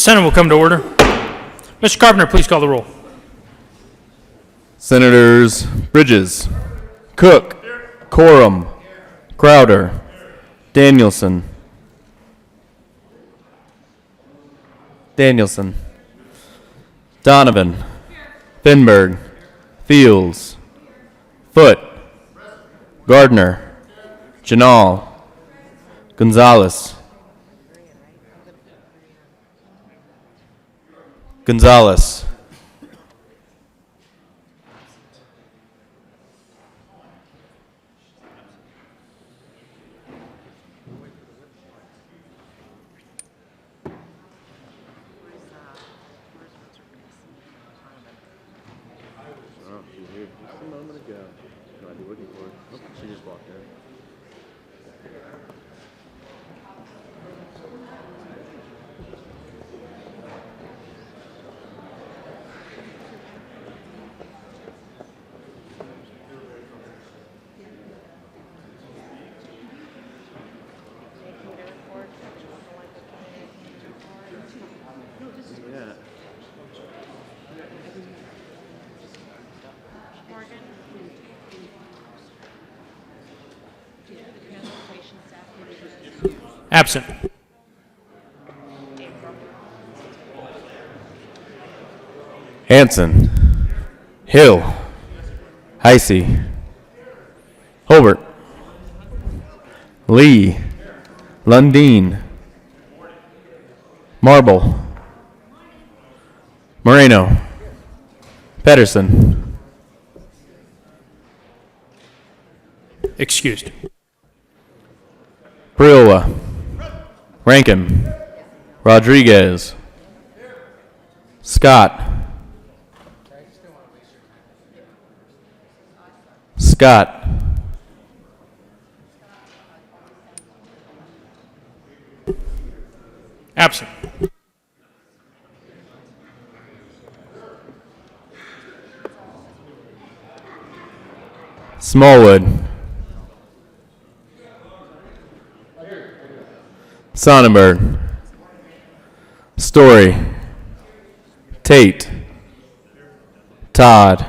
Senate will come to order. Mr. Carpenter, please call the roll. Senators Bridges, Cook, Corum, Crowder, Danielson, Donovan, Finberg, Fields, Foote, Gardner, Janal, Gonzalez, Absent. Hanson, Hill, Heisey, Holbert, Lee, Lundeen, Marble, Moreno, Pedersen, Excused. Briola, Rankin, Rodriguez, Scott, Absent. Smallwood, Sonnenberg, Story, Tate, Todd,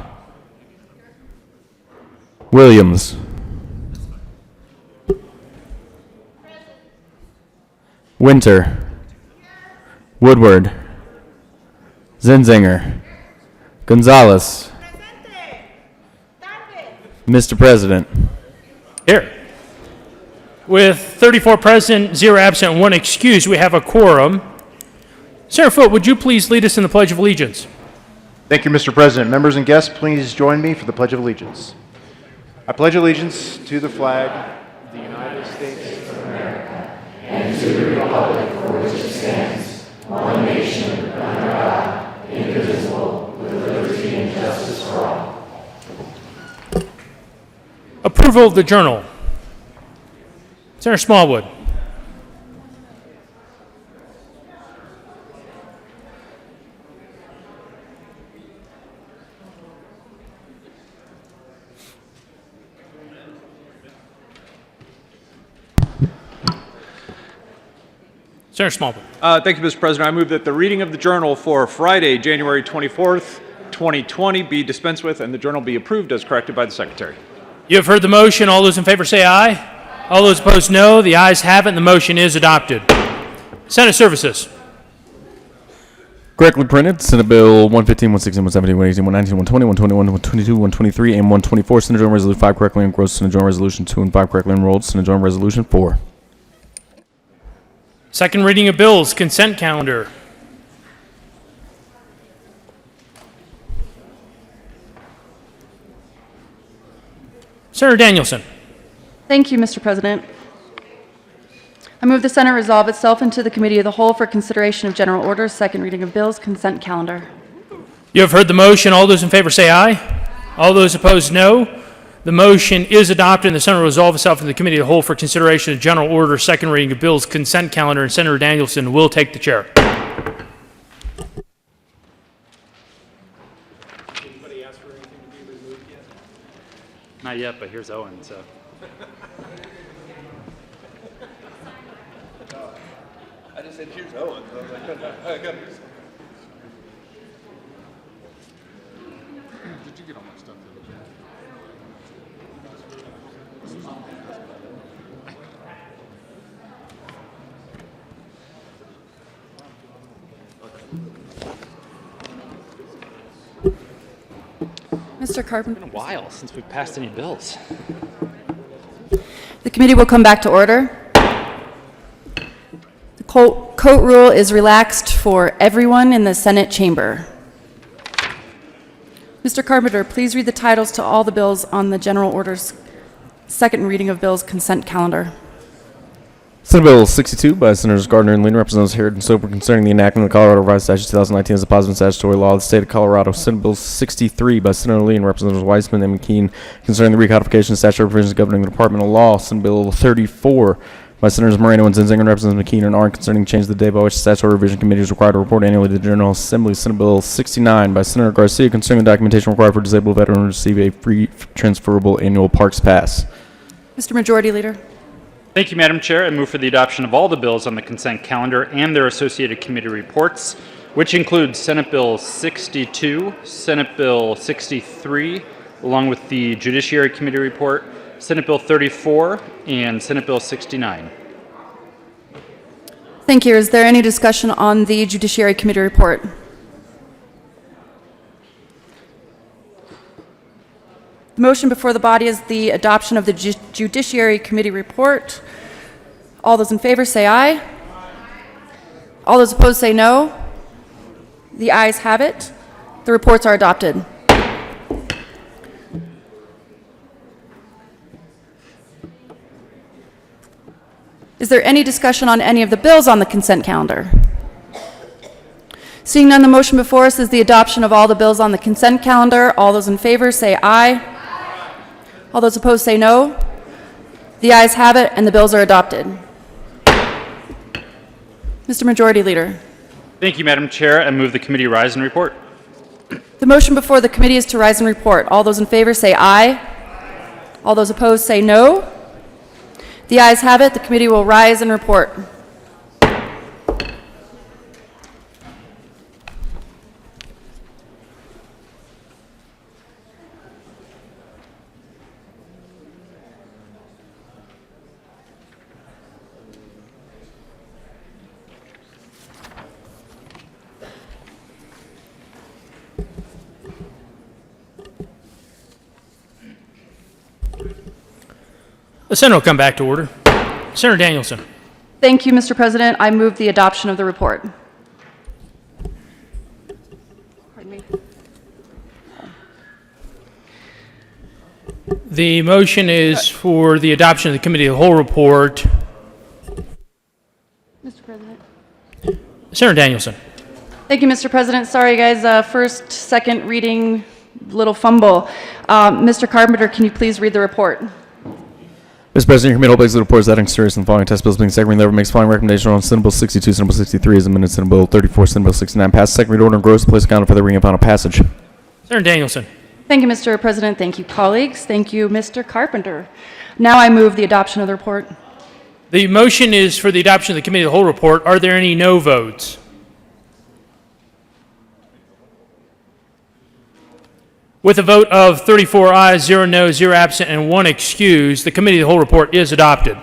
Williams, Winter, Woodward, Zinzinger, Gonzalez, Mr. President. Here. With 34 present, 0 absent, and 1 excused, we have a quorum. Senator Foote, would you please lead us in the Pledge of Allegiance? Thank you, Mr. President. Members and guests, please join me for the Pledge of Allegiance. I pledge allegiance to the flag of the United States of America and to the republic for which it stands, one nation, under God, indivisible, with liberty and justice for all. Approval of the journal. Senator Smallwood. Senator Smallwood. Thank you, Mr. President. I move that the reading of the journal for Friday, January 24th, 2020 be dispensed with and the journal be approved as corrected by the Secretary. You have heard the motion. All those in favor say aye. All those opposed, no. The ayes have it, and the motion is adopted. Senate Services. Correctly printed, Senate Bill 115, 116, 117, 118, 119, 120, 121, 122, 123, and 124. Senate Joint Resolution 5 correctly engrossed. Senate Joint Resolution 2 and 5 correctly enrolled. Senate Joint Resolution 4. Second reading of bills, consent calendar. Senator Danielson. Thank you, Mr. President. I move the Senate resolve itself into the Committee of the Whole for consideration of general orders, second reading of bills, consent calendar. You have heard the motion. All those in favor say aye. All those opposed, no. The motion is adopted, and the Senate will resolve itself into the Committee of the Whole for consideration of general order, second reading of bills, consent calendar, and Senator Danielson will take the chair. Anybody ask for anything to be removed yet? Not yet, but here's Owen, so. I just Mr. Carpenter, A while since we've passed any bills. the committee will come back to order. The coat rule is relaxed for everyone in the Senate chamber. Mr. Carpenter, please read the titles to all the bills on the general orders second reading of bills consent calendar. Senate Bill 62 by Senators Gardner and Lean, Representatives Harrod and Soper, concerning the enactment of the Colorado Revised Statute 2019 as a positive statutory law of the state of Colorado. Senate Bill 63 by Senator Lee and Representatives Weissman and McKean, concerning the recodification of statutory provisions governing the Department of Law. Senate Bill 34 by Senators Moreno and Zinzinger and Representatives McKean and Arndt, concerning change of the day by which the statutory revision committee is required to report annually to the General Assembly. Senate Bill 69 by Senator Garcia, concerning the documentation required for disabled veterans to receive a free transferable annual Parks Pass. Mr. Majority Leader. Thank you, Madam Chair. I move for the adoption of all the bills on the consent calendar and their associated committee reports, which include Senate Bill 62, Senate Bill 63, along with the Judiciary Committee report, Senate Bill 34, and Senate Bill 69. Thank you. Is there any discussion on the Judiciary Committee report? The motion before the body is the adoption of the Judiciary Committee report. All those in favor say aye. All those opposed say no. The ayes have it. The reports are adopted. Is there any discussion on any of the bills on the consent calendar? Seeing none, the motion before us is the adoption of all the bills on the consent calendar. All those in favor say aye. All those opposed say no. The ayes have it, and the bills are adopted. Mr. Majority Leader. Thank you, Madam Chair. I move the committee rise and report. The motion before the committee is to rise and report. All those in favor say aye. All those opposed say no. The ayes have it. The committee will rise and report. The Senate will come back to order. Senator Danielson. Thank you, Mr. President. I move the adoption of the report. Pardon me. The motion is for the adoption of the committee of the whole report. Mr. President. Senator Danielson. Thank you, Mr. President. Sorry, guys. First, second reading, little fumble. Mr. Carpenter, can you please read the report? Mr. President, your committee will place the reports that serious and the following test bills being second read, therefore makes the following recommendation on Senate Bill 62, Senate Bill 63 as amended, Senate Bill 34, Senate Bill 69 passed second read order and gross place accounted for the reading and final passage. Senator Danielson. Thank you, Mr. President. Thank you, colleagues. Thank you, Mr. Carpenter. Now I move the adoption of the report. The motion is for the adoption of the committee of the whole report. Are there any no votes? With a vote of 34 ayes, 0 noes, 0 absent, and 1 excused, the committee of the whole report is adopted.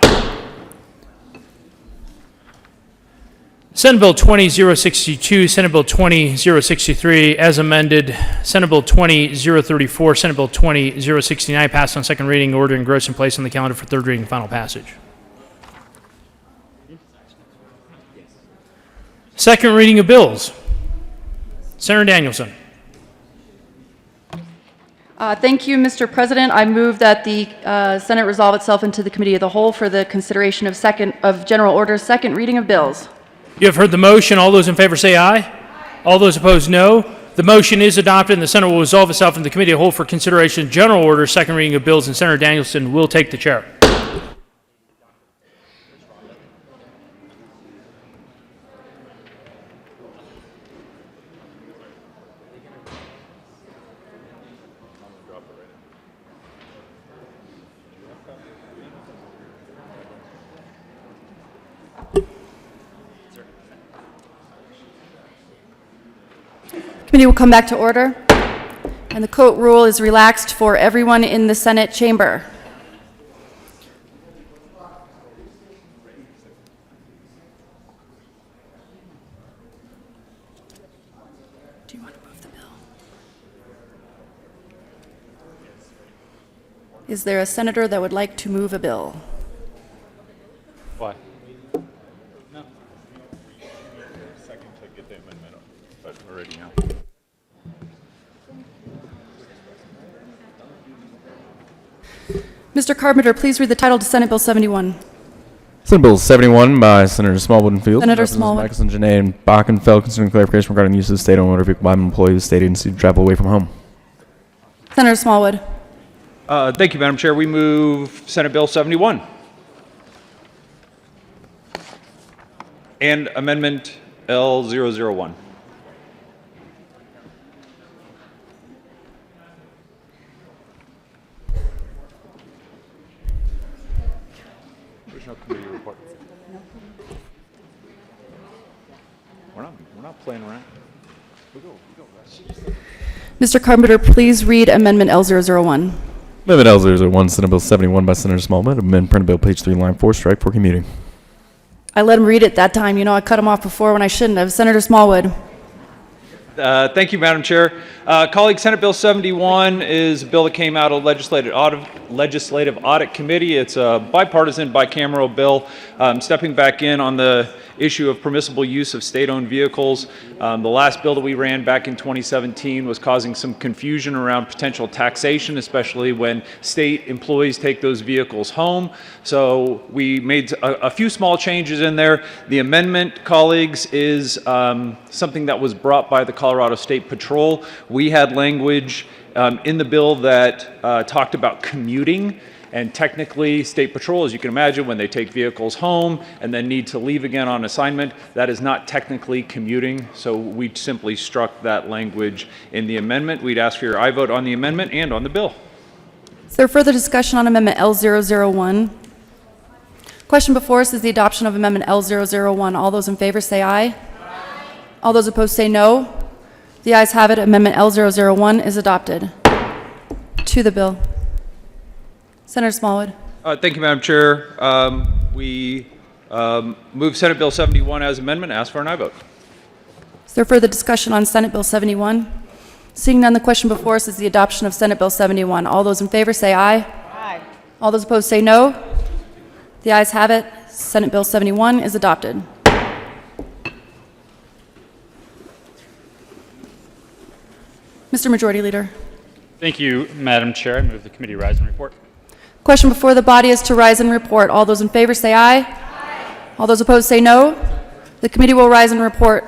Senate Bill 20-062, Senate Bill 20-063 as amended, Senate Bill 20-034, Senate Bill 20-069 passed on second reading, order engrossed and placed on the calendar for third reading and final passage. Second reading of bills. Senator Danielson. Thank you, Mr. President. I move that the Senate resolve itself into the Committee of the Whole for the consideration of General Order's second reading of bills. You have heard the motion. All those in favor say aye. All those opposed, no. The motion is adopted, and the Senate will resolve itself in the Committee of the Whole for consideration of General Order's second reading of bills, and Senator Danielson will take the chair. Committee will come back to order, and the court rule is relaxed for everyone in the Senate chamber. Do you want to move the bill? Is there a senator that would like to move a bill? Why? Second to get the amendment, but we're ready now. Mr. Carpenter, please read the title to Senate Bill 71. Senate Bill 71 by Senator Smallwood and Fields. Senator Representatives Smallwood. Michelson, Janae, and Bachenfeld concerning clarification regarding the use of state-owned motor vehicle by an employee of the state agency to travel away from home. Senator Smallwood. Thank you, Madam Chair. We move Senate Bill 71. And Amendment L001. There's no committee report. We're not playing around. Mr. Carpenter, please read Amendment L001. Amendment L001, Senate Bill 71 by Senator Smallwood. Amendment printed bill page 3, line 4, strike for commuting. I let him read it that time. You know, I cut him off before when I shouldn't have. Senator Smallwood. Thank you, Madam Chair. Colleagues, Senate Bill 71 is a bill that came out of Legislative Audit Committee. It's a bipartisan, bicameral bill. Stepping back in on the issue of permissible use of state-owned vehicles. The last bill that we ran back in 2017 was causing some confusion around potential taxation, especially when state employees take those vehicles home. So we made a few small changes in there. The amendment, colleagues, is something that was brought by the Colorado State Patrol. We had language in the bill that talked about commuting. And technically, State Patrol, as you can imagine, when they take vehicles home and then need to leave again on assignment, that is not technically commuting. So we simply struck that language in the amendment. We'd ask for your aye vote on the amendment and on the bill. Is there further discussion on Amendment L001? Question before us is the adoption of Amendment L001. All those in favor say aye. All those opposed say no. The ayes have it. Amendment L001 is adopted. To the bill. Senator Smallwood. Thank you, Madam Chair. We move Senate Bill 71 as amendment. Ask for an aye vote. Is there further discussion on Senate Bill 71? Seeing none, the question before us is the adoption of Senate Bill 71. All those in favor say aye. Aye. All those opposed say no. The ayes have it. Senate Bill 71 is adopted. Mr. Majority Leader. Thank you, Madam Chair. I move the committee rise and report. Question before the body is to rise and report. All those in favor say aye. Aye. All those opposed say no. The committee will rise and report.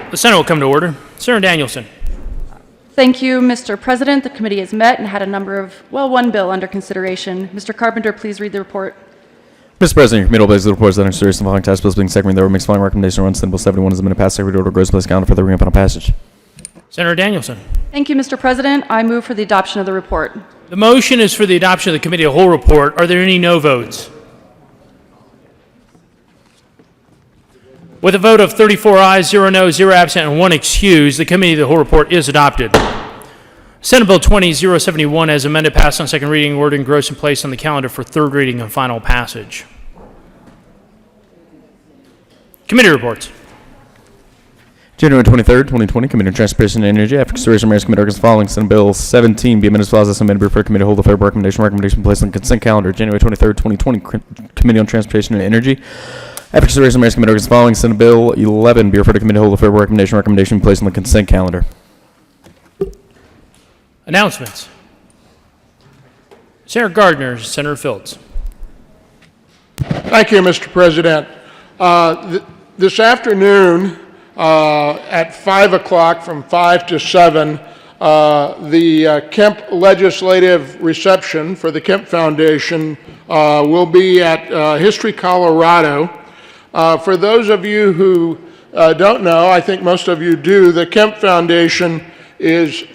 The Senate will come to order. Senator Danielson. Thank you, Mr. President. The committee has met and had a number of, one bill under consideration. Mr. Carpenter, please read the report. Mr. President, your committee will place the reports that are serious and following task bills being seconded. There makes following recommendation on Senate Bill 71 as amended passed secretary order goes to place calendar for the final passage. Senator Danielson. Thank you, Mr. President. I move for the adoption of the report. The motion is for the adoption of the committee of the whole report. Are there any no votes? With a vote of 34 ayes, 0 noes, 0 absent, and 1 excused, the committee of the whole report is adopted. Senate Bill 20-071 as amended passed on second reading, ordered engrossed and placed on the calendar for third reading and final passage. Committee reports. January 23rd, 2020, Committee on Transportation and Energy. After consideration, Mayor's Committee recommends the following. Senate Bill 17 be amended as follows. As amended, refer committee hold the favorable recommendation placed on the consent calendar. January 23rd, 2020, Committee on Transportation and Energy. After consideration, Mayor's Committee recommends the following. Senate Bill 11 be referred to committee hold the favorable recommendation placed on the consent calendar. Announcements. Senator Gardner, Senator Fields. Thank you, Mr. President. This afternoon at 5 o'clock, from 5 to 7, The Kemp Legislative Reception for the Kemp Foundation will be at History, Colorado. For those of you who don't know, I think most of you do, the Kemp Foundation is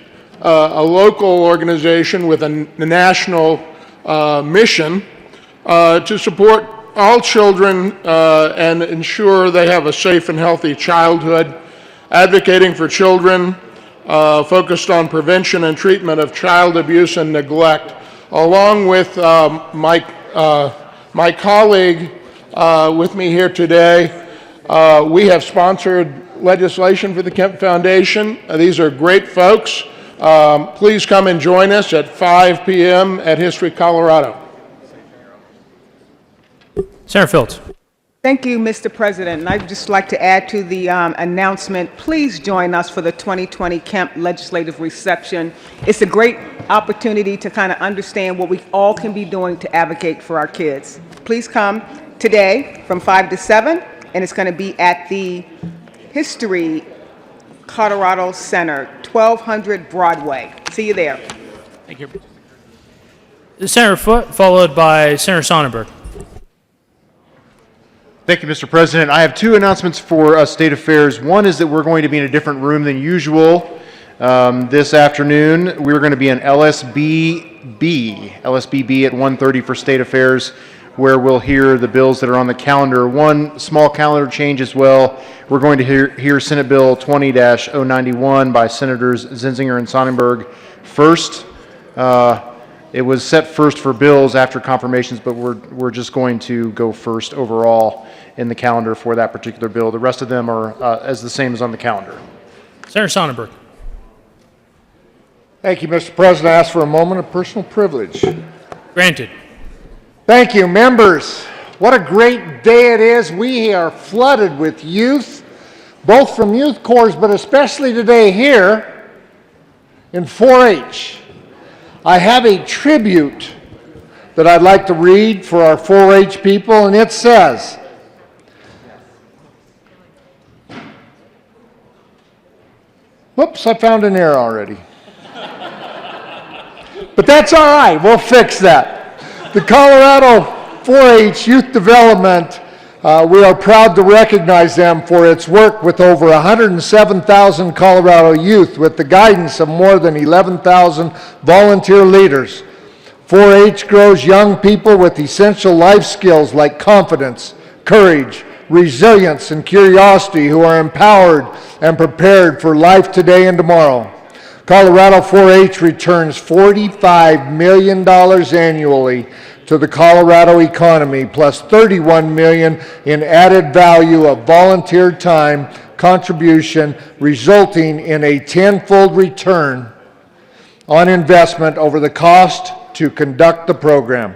a local organization with a national mission to support all children and ensure they have a safe and healthy childhood, advocating for children, focused on prevention and treatment of child abuse and neglect. Along with my colleague with me here today, we have sponsored legislation for the Kemp Foundation. These are great folks. Please come and join us at 5 p.m. at History, Colorado. Senator Phillips. Thank you, Mr. President. And I'd just like to add to the announcement, please join us for the 2020 Kemp Legislative Reception. It's a great opportunity to kind of understand what we all can be doing to advocate for our kids. Please come today from 5 to 7, and it's going to be at the History Colorado Center, 1200 Broadway. See you there. Thank you. Senator Foote, followed by Senator Sonnenberg. Thank you, Mr. President. I have two announcements for State Affairs. One is that we're going to be in a different room than usual this afternoon. We're going to be in LSBB at 1:30 for State Affairs, where we'll hear the bills that are on the calendar. One small calendar change as well. We're going to hear Senate Bill 20-091 by Senators Zinzinger and Sonnenberg first. It was set first for bills after confirmations, but we're just going to go first overall in the calendar for that particular bill. The rest of them are as the same as on the calendar. Senator Sonnenberg. Thank you, Mr. President. I ask for a moment of personal privilege. Granted. Thank you, members. What a great day it is. We are flooded with youth, both from youth corps, but especially today here in 4-H. I have a tribute that I'd like to read for our 4-H people, and it says, whoops, I found an error already. But that's all right, we'll fix that. The Colorado 4-H Youth Development, we are proud to recognize them for its work with over 107,000 Colorado youth with the guidance of more than 11,000 volunteer leaders. 4-H grows young people with essential life skills like confidence, courage, resilience, and curiosity who are empowered and prepared for life today and tomorrow. Colorado 4-H returns $45 million annually to the Colorado economy, plus $31 million in added value of volunteer time contribution, resulting in a tenfold return on investment over the cost to conduct the program.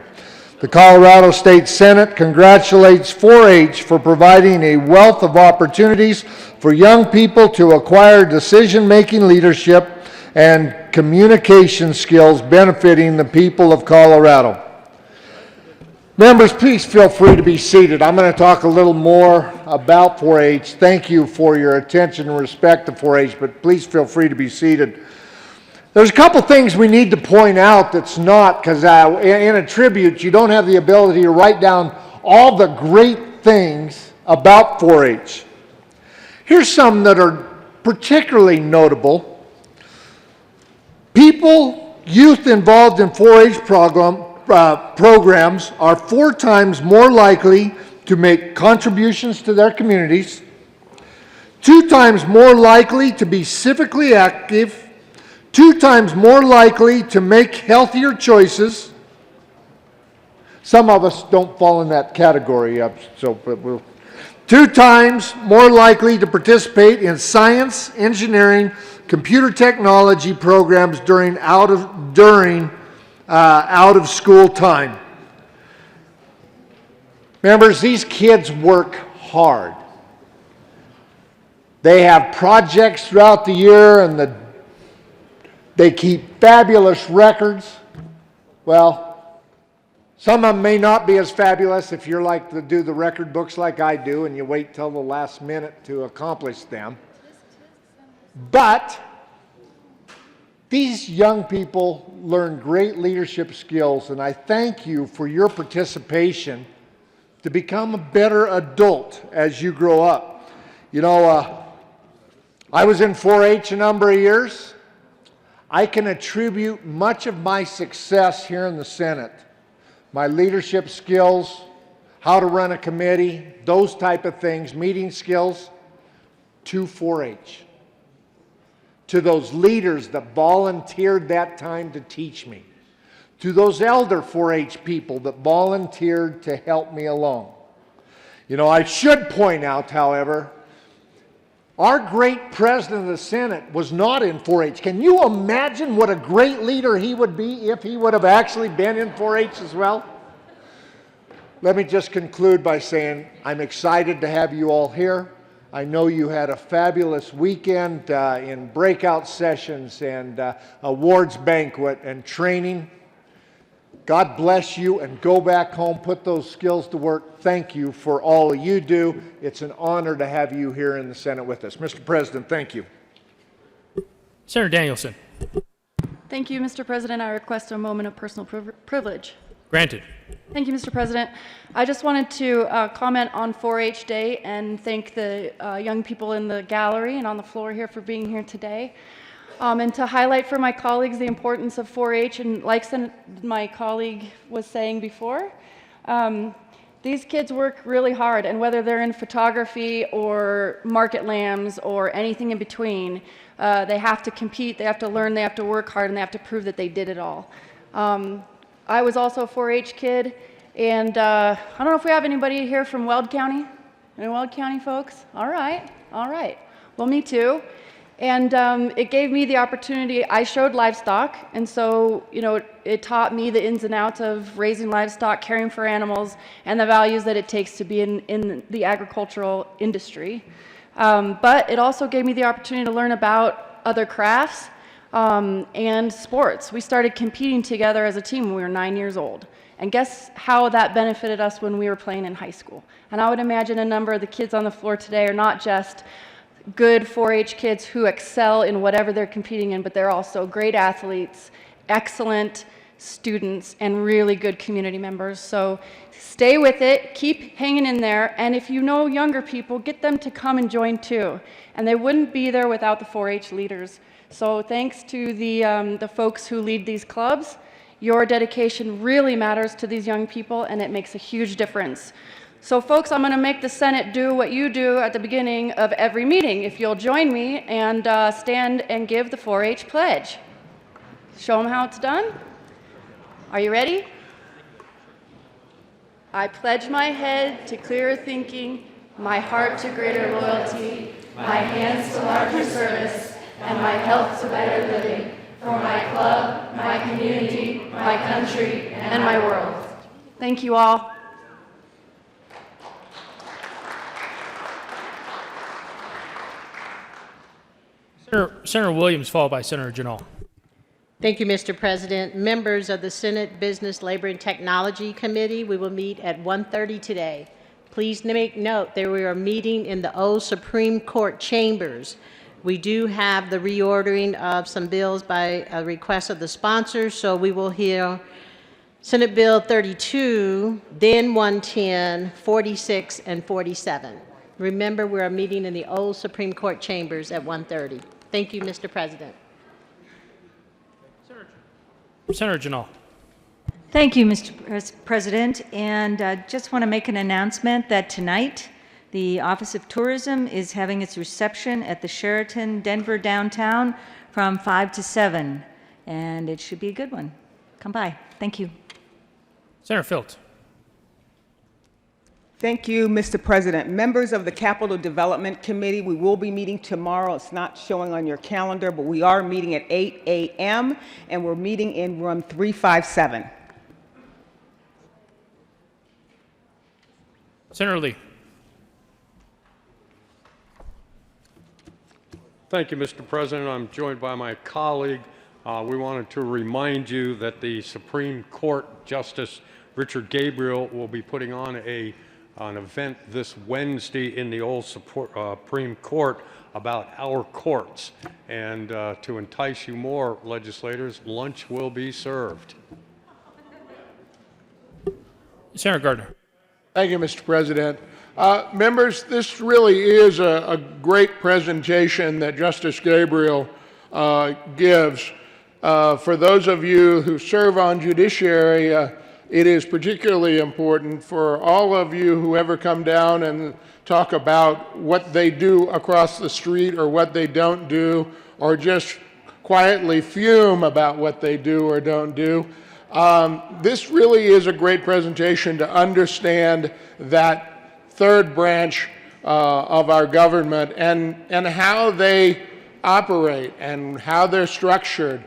The Colorado State Senate congratulates 4-H for providing a wealth of opportunities for young people to acquire decision-making leadership and communication skills benefiting the people of Colorado. Members, please feel free to be seated. I'm going to talk a little more about 4-H. Thank you for your attention and respect to 4-H, but please feel free to be seated. There's a couple things we need to point out that's not, because in a tribute, you don't have the ability to write down all the great things about 4-H. Here's some that are particularly notable. Youth involved in 4-H programs are 4 times more likely to make contributions to their communities, 2 times more likely to be civically active, 2 times more likely to make healthier choices. Some of us don't fall in that category, but we'll. 2 times more likely to participate in science, engineering, computer technology programs during out of school time. Members, these kids work hard. They have projects throughout the year and they keep fabulous records. Well, some of them may not be as fabulous if you're like to do the record books like I do and you wait till the last minute to accomplish them. But These young people learn great leadership skills, and I thank you for your participation to become a better adult as you grow up. You know, I was in 4-H a number of years. I can attribute much of my success here in the Senate, my leadership skills, how to run a committee, those type of things, meeting skills, to 4-H. To those leaders that volunteered that time to teach me. To those elder 4-H people that volunteered to help me along. You know, I should point out, however, our great president of the Senate was not in 4-H. Can you imagine what a great leader he would be if he would have actually been in 4-H as well? Let me just conclude by saying I'm excited to have you all here. I know you had a fabulous weekend in breakout sessions and awards banquet and training. God bless you, and go back home, put those skills to work. Thank you for all you do. It's an honor to have you here in the Senate with us. Mr. President, thank you. Senator Danielson. Thank you, Mr. President. I request a moment of personal privilege. Granted. Thank you, Mr. President. I just wanted to comment on 4-H Day and thank the young people in the gallery and on the floor here for being here today. And to highlight for my colleagues the importance of 4-H, and like my colleague was saying before, these kids work really hard, and whether they're in photography or market lambs or anything in between, they have to compete, they have to learn, they have to work hard, and they have to prove that they did it all. I was also a 4-H kid, and I don't know if we have anybody here from Weld County? Any Weld County folks? All right, all right. Well, me too. And it gave me the opportunity. I showed livestock, and so, you know, it taught me the ins and outs of raising livestock, caring for animals, and the values that it takes to be in the agricultural industry. But it also gave me the opportunity to learn about other crafts and sports. We started competing together as a team when we were 9 years old. And guess how that benefited us when we were playing in high school? And I would imagine a number of the kids on the floor today are not just good 4-H kids who excel in whatever they're competing in, but they're also great athletes, excellent students, and really good community members. So stay with it, keep hanging in there, and if you know younger people, get them to come and join too. And they wouldn't be there without the 4-H leaders. So thanks to the folks who lead these clubs. Your dedication really matters to these young people, and it makes a huge difference. So folks, I'm going to make the Senate do what you do at the beginning of every meeting. If you'll join me and stand and give the 4-H pledge. Show them how it's done. Are you ready? I pledge my head to clearer thinking, my heart to greater loyalty, my hands to larger service, and my health to better living, for my club, my community, my country, and my world. Thank you all. Senator Williams, followed by Senator Janal. Thank you, Mr. President. Members of the Senate Business, Labor, and Technology Committee, we will meet at 1:30 today. Please make note that we are meeting in the old Supreme Court chambers. We do have the reordering of some bills by a request of the sponsors, so we will hear Senate Bill 32, then 110, 46, and 47. Remember, we are meeting in the old Supreme Court chambers at 1:30. Thank you, Mr. President. Senator Janal. Thank you, Mr. President. And just want to make an announcement that tonight the Office of Tourism is having its reception at the Sheraton Denver downtown from 5 to 7. And it should be a good one. Come by. Thank you. Senator Filt. Thank you, Mr. President. Members of the Capital Development Committee, we will be meeting tomorrow. It's not showing on your calendar, but we are meeting at 8 a.m., and we're meeting in room 357. Senator Lee. Thank you, Mr. President. I'm joined by my colleague. We wanted to remind you that the Supreme Court Justice Richard Gabriel will be putting on a an event this Wednesday in the old Supreme Court about our courts. And to entice you more, legislators, lunch will be served. Senator Gardner. Thank you, Mr. President. Members, this really is a great presentation that Justice Gabriel gives. For those of you who serve on judiciary, it is particularly important for all of you who ever come down and talk about what they do across the street or what they don't do, or just quietly fume about what they do or don't do. This really is a great presentation to understand that third branch of our government and how they operate and how they're structured.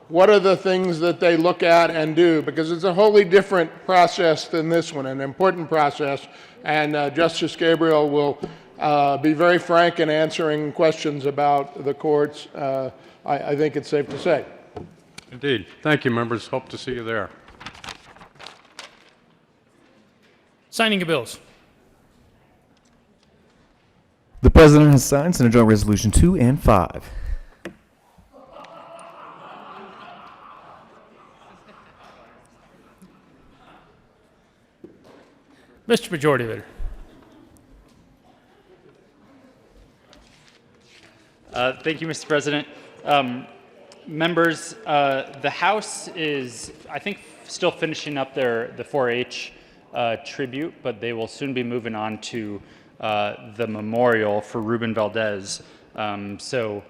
What are the things that they look at and do? Because it's a wholly different process than this one, an important process. And Justice Gabriel will be very frank in answering questions about the courts, I think it's safe to say. Indeed. Thank you, members. Hope to see you there. Signing of bills. The President has signed Senate Joint Resolution 2 and 5. Mr. Majority Leader. Thank you, Mr. President. Members, the House is, I think, still finishing up the 4-H tribute, but they will soon be moving on to the memorial for Ruben Valdez. So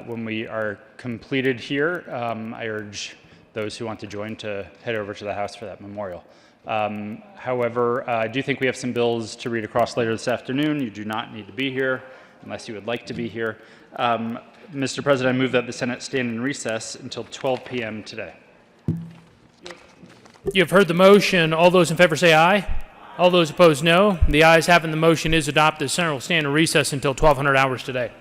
when we are completed here, I urge those who want to join to head over to the House for that memorial. However, I do think we have some bills to read across later this afternoon. You do not need to be here unless you would like to be here. Mr. President, I move that the Senate stand in recess until 12 p.m. today. You have heard the motion. All those in favor say aye. All those opposed, no. The ayes have it, and the motion is adopted. The Senate will stand in recess until 1200 hours today.